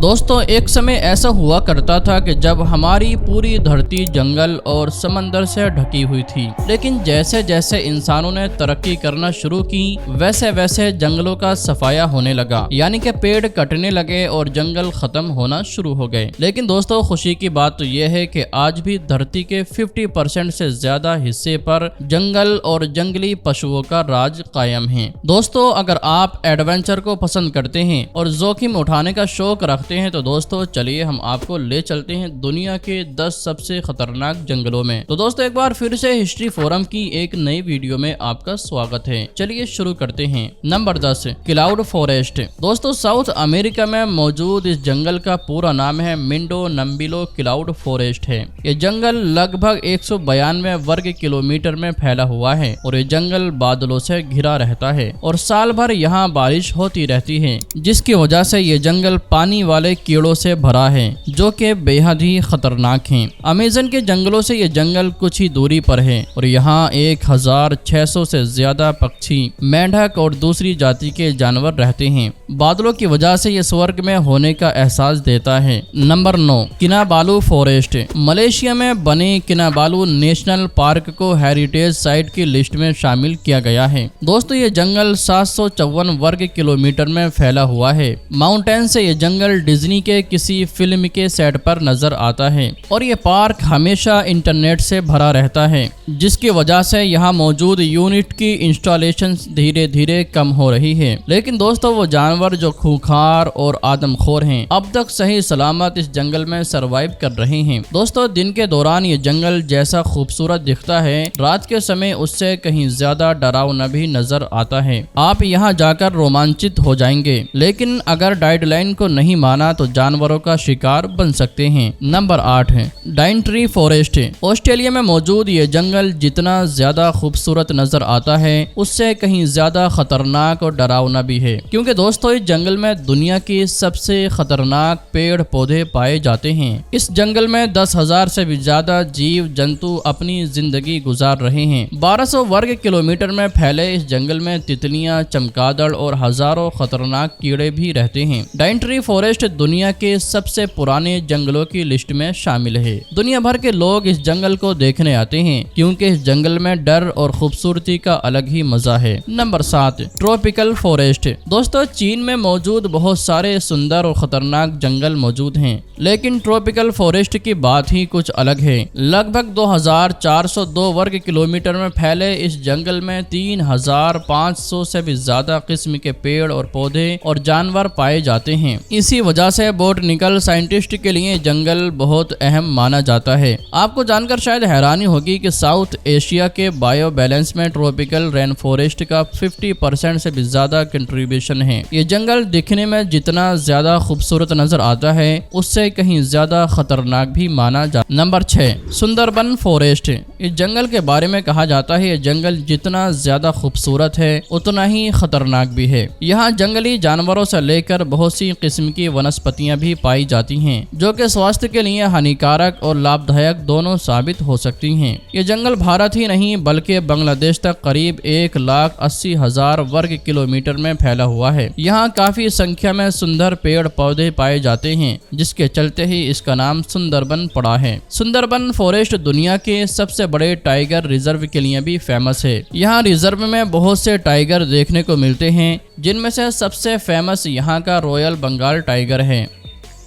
दोस्तों एक समय ऐसा हुआ करता था कि जब हमारी पूरी धरती जंगल और समंदर से ढकी हुई थी, लेकिन जैसे जैसे इंसानों ने तरक्की करना शुरू की वैसे वैसे जंगलों का सफाया होने लगा, यानी कि पेड़ कटने लगे और जंगल खत्म होना शुरू हो गए। लेकिन दोस्तों खुशी की बात तो यह है कि आज भी धरती के 50% से ज्यादा हिस्से पर जंगल और जंगली पशुओं का राज कायम है। दोस्तों अगर आप एडवेंचर को पसंद करते हैं और जोखिम उठाने का शौक रखते हैं तो दोस्तों चलिए हम आपको ले चलते हैं दुनिया के 10 सबसे खतरनाक जंगलों में। तो दोस्तों एक बार फिर से हिस्ट्री फोरम की एक नई वीडियो में आपका स्वागत है। चलिए शुरू करते हैं। Number 10 cloud forest. दोस्तों साउथ अमेरिका में मौजूद इस जंगल का पूरा नाम है मिंडो नम्बिलो क्लाउड फॉरेस्ट है। ये जंगल लगभग 192 वर्ग किलोमीटर में फैला हुआ है और ये जंगल बादलों से घिरा रहता है और साल भर यहाँ बारिश होती रहती है, जिसकी वजह से ये जंगल पानी वाले कीड़ों से भरा है जो कि बेहद ही खतरनाक हैं। अमेज़न के जंगलों से ये जंगल कुछ ही दूरी पर है और यहाँ 1600 से ज्यादा पक्षी, मेंढक और दूसरी जाति के जानवर रहते हैं। बादलों की वजह से ये स्वर्ग में होने का एहसास देता है। Number 9 किनाबालू forest. मलेशिया में बने किनाबालू नेशनल पार्क को हेरिटेज साइट की लिस्ट में शामिल किया गया है। दोस्तों ये जंगल 754 वर्ग किलोमीटर में फैला हुआ है। माउंटेन से ये जंगल डिज्नी के किसी फिल्म के सेट पर नजर आता है और ये पार्क हमेशा इंटरनेट से भरा रहता है, जिसकी वजह से यहाँ मौजूद यूनिट की इंस्टॉलेशन धीरे धीरे कम हो रही है। लेकिन दोस्तों वो जानवर जो खूंखार और आदमखोर हैं अब तक सही सलामत इस जंगल में सरवाइव कर रहे हैं। दोस्तों दिन के दौरान ये जंगल जैसा खूबसूरत दिखता है, रात के समय उससे कहीं ज्यादा डरावना भी नजर आता है। आप यहाँ जाकर रोमांचित हो जाएंगे, लेकिन अगर गाइडलाइन को नहीं माना तो जानवरों का शिकार बन सकते हैं। नंबर 8 है डाइनट्री फॉरेस्ट। ऑस्ट्रेलिया में मौजूद ये जंगल जितना ज्यादा खूबसूरत नजर आता है उससे कहीं ज्यादा खतरनाक और डरावना भी है, क्योंकि दोस्तों इस जंगल में दुनिया की सबसे खतरनाक पेड़ पौधे पाए जाते हैं। इस जंगल में 10,000 से भी ज्यादा जीव जंतु अपनी जिंदगी गुजार रहे हैं। 1200 वर्ग किलोमीटर में फैले इस जंगल में तितलियां, चमगादड़ और हजारों खतरनाक कीड़े भी रहते हैं। डाइनट्री फॉरेस्ट दुनिया के सबसे पुराने जंगलों की लिस्ट में शामिल है। दुनिया भर के लोग इस जंगल को देखने आते हैं क्योंकि इस जंगल में डर और खूबसूरती का अलग ही मजा है। Number 7 tropical forest. दोस्तों चीन में मौजूद बहुत सारे सुंदर और खतरनाक जंगल मौजूद हैं, लेकिन ट्रॉपिकल फॉरेस्ट की बात ही कुछ अलग है। लगभग 2402 वर्ग किलोमीटर में फैले इस जंगल में 3500 से भी ज्यादा किस्म के पेड़ और पौधे और जानवर पाए जाते हैं। इसी वजह से बोटनिकल साइंटिस्ट के लिए जंगल बहुत अहम माना जाता है। आपको जानकर शायद हैरानी होगी कि साउथ एशिया के बायो बैलेंस में ट्रॉपिकल रेन फॉरेस्ट का 50% से भी ज्यादा कंट्रीब्यूशन है। ये जंगल दिखने में जितना ज्यादा खूबसूरत नजर आता है उससे कहीं ज्यादा खतरनाक भी माना जाता है। Number 6 Sundarban forest. इस जंगल के बारे में कहा जाता है ये जंगल जितना ज्यादा खूबसूरत है उतना ही खतरनाक भी है। यहाँ जंगली जानवरों से लेकर बहुत सी किस्म की वनस्पतियां भी पाई जाती हैं जो कि स्वास्थ्य के लिए हानिकारक और लाभदायक दोनों साबित हो सकती हैं। ये जंगल भारत ही नहीं बल्कि बांग्लादेश तक करीब 1,80,000 वर्ग किलोमीटर में फैला हुआ है। यहाँ काफी संख्या में सुंदर पेड़ पौधे पाए जाते हैं, जिसके चलते ही इसका नाम सुंदरबन पड़ा है। सुंदरबन फॉरेस्ट दुनिया के सबसे बड़े टाइगर रिजर्व के लिए भी फेमस है। यहाँ रिजर्व में बहुत से टाइगर देखने को मिलते हैं, जिनमें से सबसे फेमस यहाँ का रॉयल बंगाल टाइगर है।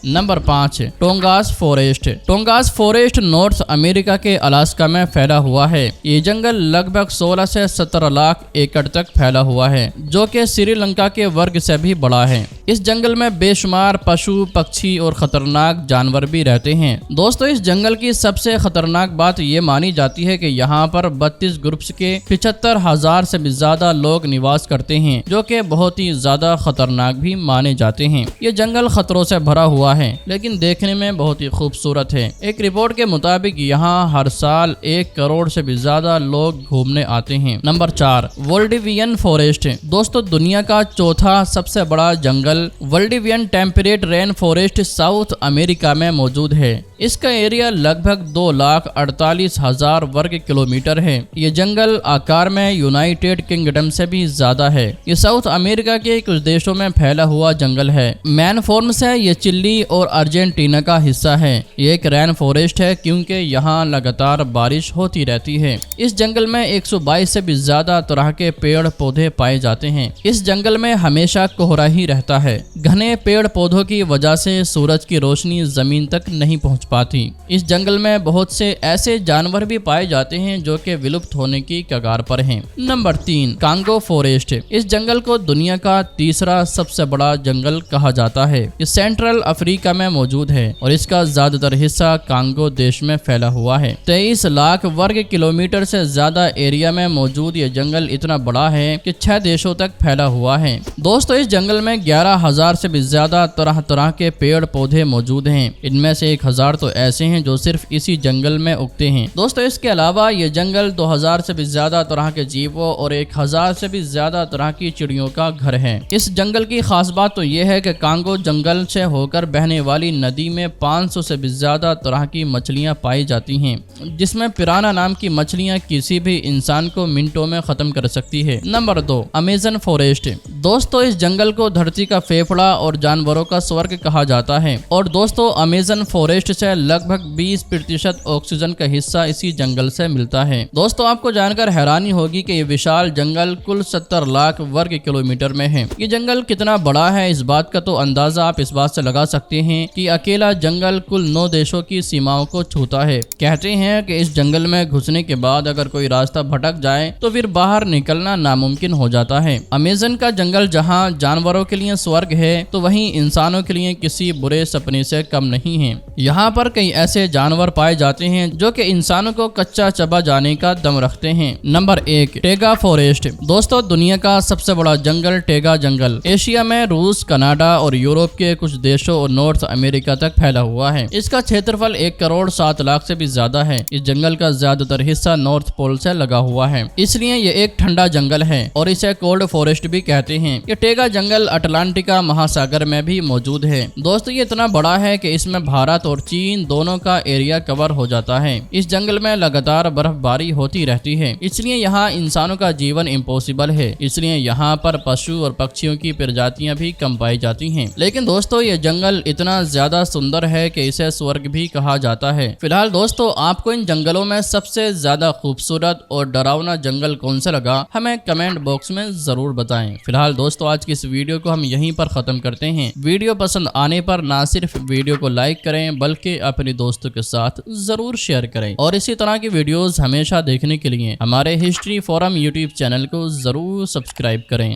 Number 5 Tongass forest. Tongass forest North America के अलास्का में फैला हुआ है। ये जंगल लगभग 16 से 17 लाख एकड़ तक फैला हुआ है, जो कि श्रीलंका के वर्ग से भी बड़ा है। इस जंगल में बेशुमार पशु, पक्षी और खतरनाक जानवर भी रहते हैं। दोस्तों इस जंगल की सबसे खतरनाक बात ये मानी जाती है कि यहाँ पर 32 ग्रुप्स के 75,000 से भी ज्यादा लोग निवास करते हैं, जो कि बहुत ही ज्यादा खतरनाक भी माने जाते हैं। ये जंगल खतरों से भरा हुआ है, लेकिन देखने में बहुत ही खूबसूरत है। एक रिपोर्ट के मुताबिक यहाँ हर साल 1 करोड़ से भी ज्यादा लोग घूमने आते हैं। Number 4 Valdivian forest. दोस्तों दुनिया का चौथा सबसे बड़ा जंगल Valdivian temperate rain forest South America में मौजूद है। इसका एरिया लगभग 2,48,000 वर्ग किलोमीटर है। ये जंगल आकार में यूनाइटेड किंगडम से भी ज्यादा है। ये साउथ अमेरिका के कुछ देशों में फैला हुआ जंगल है। मैन फॉर्म से ये चिली और अर्जेंटीना का हिस्सा है। ये एक रैन फॉरेस्ट है क्योंकि यहाँ लगातार बारिश होती रहती है। इस जंगल में 122 से भी ज्यादा तरह के पेड़ पौधे पाए जाते हैं। इस जंगल में हमेशा कोहरा ही रहता है। घने पेड़ पौधों की वजह से सूरज की रोशनी जमीन तक नहीं पहुंच पाती। इस जंगल में बहुत से ऐसे जानवर भी पाए जाते हैं जो कि विलुप्त होने की कगार पर हैं। Number 3, Congo forest. इस जंगल को दुनिया का तीसरा सबसे बड़ा जंगल कहा जाता है। ये सेंट्रल अफ्रीका में मौजूद है और इसका ज्यादातर हिस्सा कांगो देश में फैला हुआ है। 23 लाख वर्ग किलोमीटर से ज्यादा एरिया में मौजूद ये जंगल इतना बड़ा है कि 6 देशों तक फैला हुआ है। दोस्तों, इस जंगल में 11,000 से भी ज्यादा तरह तरह के पेड़ पौधे मौजूद हैं। इनमें से 1,000 तो ऐसे हैं जो सिर्फ इसी जंगल में उगते हैं। दोस्तों, इसके अलावा ये जंगल 2,000 से भी ज्यादा तरह के जीवों और 1,000 से भी ज्यादा तरह की चिड़ियों का घर है। इस जंगल की खास बात तो यह है कि कांगो जंगल से होकर बहने वाली नदी में 500 से भी ज्यादा तरह की मछलियां पाई जाती हैं, जिसमें पिराना नाम की मछलियां किसी भी इंसान को मिनटों में खत्म कर सकती है। Number 2, Amazon forest. दोस्तों, इस जंगल को धरती का फेफड़ा और जानवरों का स्वर्ग कहा जाता है। और दोस्तों, अमेजन फॉरेस्ट से लगभग 20% ऑक्सीजन का हिस्सा इसी जंगल से मिलता है। दोस्तों, आपको जानकर हैरानी होगी कि ये विशाल जंगल कुल 70 लाख वर्ग किलोमीटर में है। ये जंगल कितना बड़ा है, इस बात का तो अंदाजा आप इस बात से लगा सकते हैं कि अकेला जंगल कुल 9 देशों की सीमाओं को छूता है। कहते हैं कि इस जंगल में घुसने के बाद अगर कोई रास्ता भटक जाए तो फिर बाहर निकलना नामुमकिन हो जाता है। अमेजन का जंगल जहां जानवरों के लिए स्वर्ग है, तो वहीं इंसानों के लिए किसी बुरे सपने से कम नहीं है। यहाँ पर कई ऐसे जानवर पाए जाते हैं जो कि इंसानों को कच्चा चबा जाने का दम रखते हैं। Number 1, Tega forest. दोस्तों, दुनिया का सबसे बड़ा जंगल टेगा जंगल एशिया में रूस, कनाडा और यूरोप के कुछ देशों और नॉर्थ अमेरिका तक फैला हुआ है। इसका क्षेत्रफल 1,07,00,000 से भी ज्यादा है। इस जंगल का ज्यादातर हिस्सा नॉर्थ पोल से लगा हुआ है, इसलिए ये एक ठंडा जंगल है और इसे कोल्ड फॉरेस्ट भी कहते हैं। ये टेगा जंगल अटलांटिका महासागर में भी मौजूद है। दोस्तों, ये इतना बड़ा है कि इसमें भारत और चीन दोनों का एरिया कवर हो जाता है। इस जंगल में लगातार बर्फबारी होती रहती है, इसलिए यहाँ इंसानों का जीवन इम्पॉसिबल है। इसलिए यहाँ पर पशु और पक्षियों की प्रजातियां भी कम पाई जाती हैं। लेकिन दोस्तों, ये जंगल इतना ज्यादा सुंदर है कि इसे स्वर्ग भी कहा जाता है। फिलहाल दोस्तों, आपको इन जंगलों में सबसे ज्यादा खूबसूरत और डरावना जंगल कौन सा लगा, हमें कमेंट बॉक्स में जरूर बताएं। फिलहाल दोस्तों, आज की इस वीडियो को हम यहीं पर खत्म करते हैं। वीडियो पसंद आने पर ना सिर्फ वीडियो को लाइक करें बल्कि अपने दोस्तों के साथ जरूर शेयर करें और इसी तरह की वीडियोस हमेशा देखने के लिए हमारे हिस्ट्री फोरम यूट्यूब चैनल को जरूर सब्सक्राइब करें।